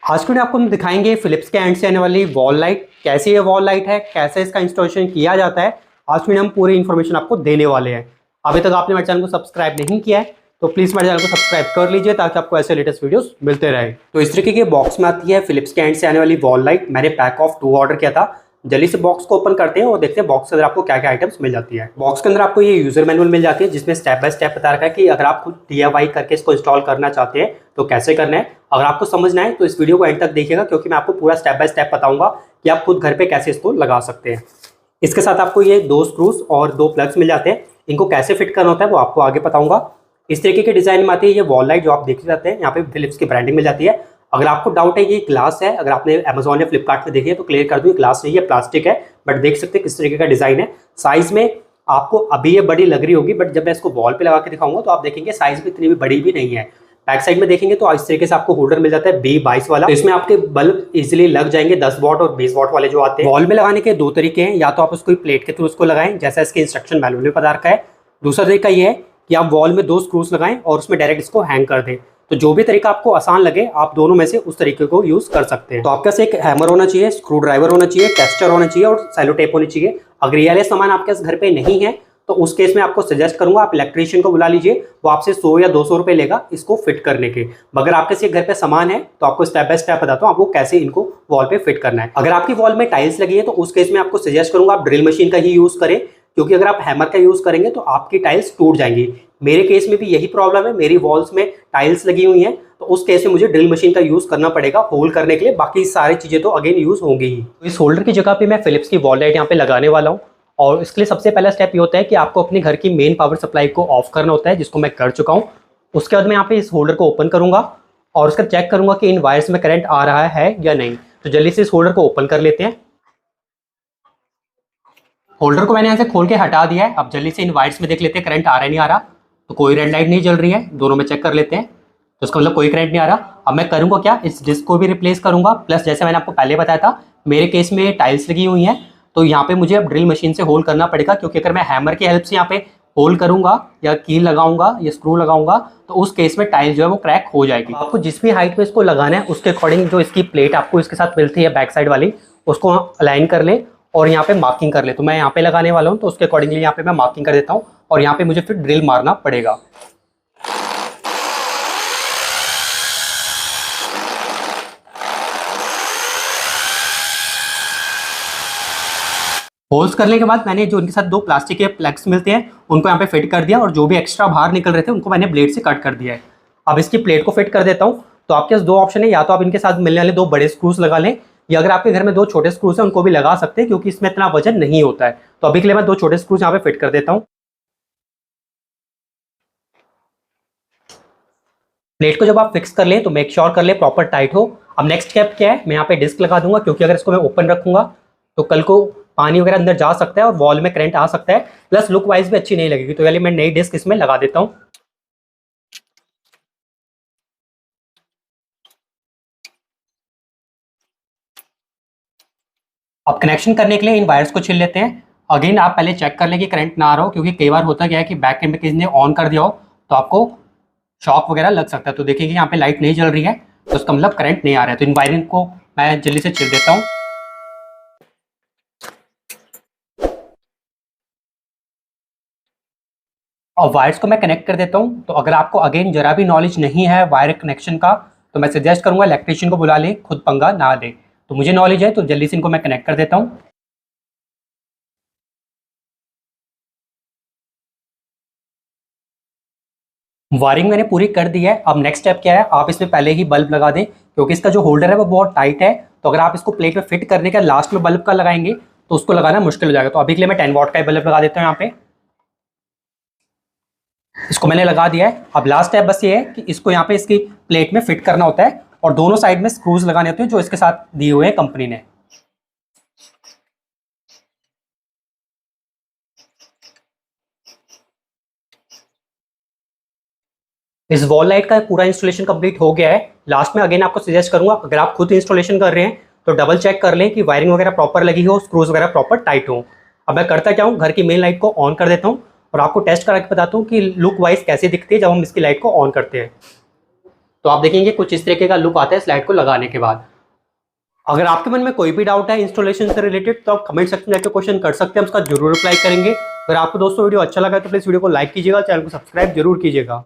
आज के वीडियो आपको हम दिखाएंगे फिलिप्स के एंड से आने वाली वॉल लाइट। कैसे ये वॉल लाइट है, कैसे इसका इंस्टॉलेशन किया जाता है, आज के वीडियो हम पूरी इन्फॉर्मेशन आपको देने वाले हैं। अभी तक आपने मेरे चैनल को सब्सक्राइब नहीं किया है तो प्लीज़ मेरे चैनल को सब्सक्राइब कर लीजिए ताकि आपको ऐसे लेटेस्ट वीडियोस मिलते रहे। तो इस तरीके के बॉक्स में आती है फिलिप्स के एंड से आने वाली वॉल लाइट। मैंने पैक ऑफ 2 ऑर्डर किया था। जल्दी से बॉक्स को ओपन करते हैं और देखते हैं बॉक्स के अंदर आपको क्या क्या आइटम्स मिल जाती है। बॉक्स के अंदर आपको ये यूजर मैनुअल मिल जाती है जिसमें स्टेप बाय स्टेप बता रखा है कि अगर आप खुद DIY करके इसको इंस्टॉल करना चाहते हैं तो कैसे करना है। अगर आपको समझना है तो इस वीडियो को एंड तक देखिएगा क्योंकि मैं आपको पूरा स्टेप बाय स्टेप बताऊंगा कि आप खुद घर पे कैसे इसको लगा सकते हैं। इसके साथ आपको ये 2 स्क्रूज और 2 प्लग्स मिल जाते हैं। इनको कैसे फिट करना होता है वो आपको आगे बताऊंगा। इस तरीके के डिजाइन में आती है ये वॉल लाइट जो आप देख सकते हैं। यहाँ पे फिलिप्स की ब्रांडिंग मिल जाती है। अगर आपको डाउट है ये ग्लास है, अगर आपने अमेजोन या फ्लिपकार्ट में देखी है तो क्लियर कर दूं ये ग्लास नहीं है, प्लास्टिक है। बट देख सकते हैं किस तरीके का डिजाइन है। साइज में आपको अभी ये बड़ी लग रही होगी बट जब मैं इसको वॉल पे लगा के दिखाऊंगा तो आप देखेंगे साइज में इतनी भी बड़ी भी नहीं है। बैक साइड में देखेंगे तो इस तरीके से आपको होल्डर मिल जाता है B22 वाला। तो इसमें आपके बल्ब इजीली लग जाएंगे 10 वॉट और 20 वॉट वाले जो आते हैं। वॉल में लगाने के 2 तरीके हैं, या तो आप उसको प्लेट के थ्रू उसको लगाएं जैसा इसके इंस्ट्रक्शन मैनुअल में बता रखा है। दूसरा तरीका ये है कि आप वॉल में 2 स्क्रूज लगाएं और उसमें डायरेक्ट इसको हैंग कर दें। तो जो भी तरीका आपको आसान लगे आप दोनों में से उस तरीके को यूज कर सकते हैं। तो आपके पास एक हैमर होना चाहिए, स्क्रू ड्राइवर होना चाहिए, टेस्टर होना चाहिए और सेलो टेप होनी चाहिए। अगर ये वाले सामान आपके पास घर पे नहीं है तो उस केस में आपको सजेस्ट करूंगा आप इलेक्ट्रीशियन को बुला लीजिए। वो आपसे 100 या 200 रुपए लेगा इसको फिट करने के। मगर आपके से घर पे सामान है तो आपको स्टेप बाय स्टेप बताता हूँ आपको कैसे इनको वॉल पे फिट करना है। अगर आपकी वॉल में टाइल्स लगी है तो उस केस में आपको सजेस्ट करूंगा आप ड्रिल मशीन का ही यूज करें, क्योंकि अगर आप हैमर का यूज करेंगे तो आपकी टाइल्स टूट जाएंगी। मेरे केस में भी यही प्रॉब्लम है, मेरी वॉल्स में टाइल्स लगी हुई हैं तो उस केस में मुझे ड्रिल मशीन का यूज करना पड़ेगा होल करने के लिए। बाकी सारी चीजें तो अगेन यूज होंगी ही। तो इस होल्डर की जगह पे मैं फिलिप्स की वॉल लाइट यहाँ पे लगाने वाला हूँ और इसके लिए सबसे पहला स्टेप ये होता है कि आपको अपने घर की मेन पावर सप्लाई को ऑफ करना होता है, जिसको मैं कर चुका हूँ। उसके बाद मैं यहाँ पे इस होल्डर को ओपन करूंगा और उसका चेक करूंगा कि इन वायर्स में करंट आ रहा है या नहीं। तो जल्दी से इस होल्डर को ओपन कर लेते हैं। होल्डर को मैंने यहाँ से खोल के हटा दिया है। अब जल्दी से इन वायर्स में देख लेते हैं करंट आ रहा है नहीं आ रहा। तो कोई रेड लाइट नहीं जल रही है, दोनों में चेक कर लेते हैं। तो इसका मतलब कोई करंट नहीं आ रहा। अब मैं करूंगा क्या, इस डिस्क को भी रिप्लेस करूंगा। प्लस जैसे मैंने आपको पहले बताया था मेरे केस में टाइल्स लगी हुई हैं तो यहाँ पे मुझे अब ड्रिल मशीन से होल करना पड़ेगा, क्योंकि अगर मैं हैमर की हेल्प से यहाँ पे होल करूंगा या कील लगाऊंगा या स्क्रू लगाऊंगा तो उस केस में टाइल जो है वो क्रैक हो जाएगी। आपको जिस भी हाइट में इसको लगाना है उसके अकॉर्डिंग जो इसकी प्लेट आपको इसके साथ मिलती है बैक साइड वाली उसको अलाइन कर ले और यहाँ पे मार्किंग कर ले। तो मैं यहाँ पे लगाने वाला हूँ तो उसके अकॉर्डिंगली यहाँ पे मैं मार्किंग कर देता हूँ और यहाँ पे मुझे फिर ड्रिल मारना पड़ेगा। होल्स करने के बाद मैंने जो इनके साथ 2 प्लास्टिक के प्लग्स मिलते हैं उनको यहाँ पे फिट कर दिया और जो भी एक्स्ट्रा बाहर निकल रहे थे उनको मैंने ब्लेड से कट कर दिया है। अब इसकी प्लेट को फिट कर देता हूँ। तो आपके पास 2 ऑप्शन है, या तो आप इनके साथ मिलने वाले 2 बड़े स्क्रूज लगा लें या अगर आपके घर में 2 छोटे स्क्रूज हैं उनको भी लगा सकते हैं क्योंकि इसमें इतना वजन नहीं होता है। तो अभी के लिए मैं 2 छोटे स्क्रूज यहाँ पे फिट कर देता हूँ। प्लेट को जब आप फिक्स कर लें तो मेक श्योर कर ले प्रॉपर टाइट हो। अब नेक्स्ट स्टेप क्या है, मैं यहाँ पे डिस्क लगा दूंगा क्योंकि अगर इसको मैं ओपन रखूंगा तो कल को पानी वगैरह अंदर जा सकता है और वॉल में करंट आ सकता है, प्लस लुक वाइज भी अच्छी नहीं लगेगी। तो पहले मैं नई डिस्क इसमें लगा देता हूँ। अब कनेक्शन करने के लिए इन वायर्स को छिल लेते हैं। अगेन आप पहले चेक कर लें कि करंट ना आ रहा हो, क्योंकि कई बार होता क्या है कि बैक एंड में किसी ने ऑन कर दिया हो तो आपको शॉक वगैरह लग सकता है। तो देखिए कि यहाँ पे लाइट नहीं जल रही है तो उसका मतलब करंट नहीं आ रहा है। तो इन वायरिंग को मैं जल्दी से छिल देता हूँ। और वायर्स को मैं कनेक्ट कर देता हूँ। तो अगर आपको अगेन जरा भी नॉलेज नहीं है वायर कनेक्शन का तो मैं सजेस्ट करूंगा इलेक्ट्रीशियन को बुला ले, खुद पंगा ना ले। तो मुझे नॉलेज है तो जल्दी से इनको मैं कनेक्ट कर देता हूँ। वायरिंग मैंने पूरी कर दी है। अब नेक्स्ट स्टेप क्या है, आप इसमें पहले ही बल्ब लगा दें क्योंकि इसका जो होल्डर है वो बहुत टाइट है। तो अगर आप इसको प्लेट में फिट करने का लास्ट में बल्ब का लगाएंगे तो उसको लगाना मुश्किल हो जाएगा। तो अभी के लिए मैं 10 वॉट का बल्ब लगा देता हूँ यहाँ पे। इसको मैंने लगा दिया है। अब लास्ट स्टेप बस ये है कि इसको यहाँ पे इसकी प्लेट में फिट करना होता है और दोनों साइड में स्क्रूज लगाने होते हैं जो इसके साथ दिए हुए हैं कंपनी ने। इस वॉल लाइट का पूरा इंस्टॉलेशन कंप्लीट हो गया है। लास्ट में अगेन आपको सजेस्ट करूंगा अगर आप खुद इंस्टॉलेशन कर रहे हैं तो डबल चेक कर लें कि वायरिंग वगैरह प्रॉपर लगी हो, स्क्रूज वगैरह प्रॉपर टाइट हो। अब मैं करता क्या हूँ, घर की मेन लाइट को ऑन कर देता हूँ और आपको टेस्ट करा के बताता हूँ कि लुक वाइज कैसे दिखती है जब हम इसकी लाइट को ऑन करते हैं। तो आप देखेंगे कुछ इस तरीके का लुक आता है स्लाइड को लगाने के बाद। अगर आपके मन में कोई भी डाउट है इंस्टॉलेशन से रिलेटेड तो आप कमेंट सेक्शन में जाकर क्वेश्चन कर सकते हैं, हम उसका जरूर रिप्लाई करेंगे। अगर आपको दोस्तों वीडियो अच्छा लगा तो प्लीज वीडियो को लाइक कीजिएगा, चैनल को सब्सक्राइब जरूर कीजिएगा।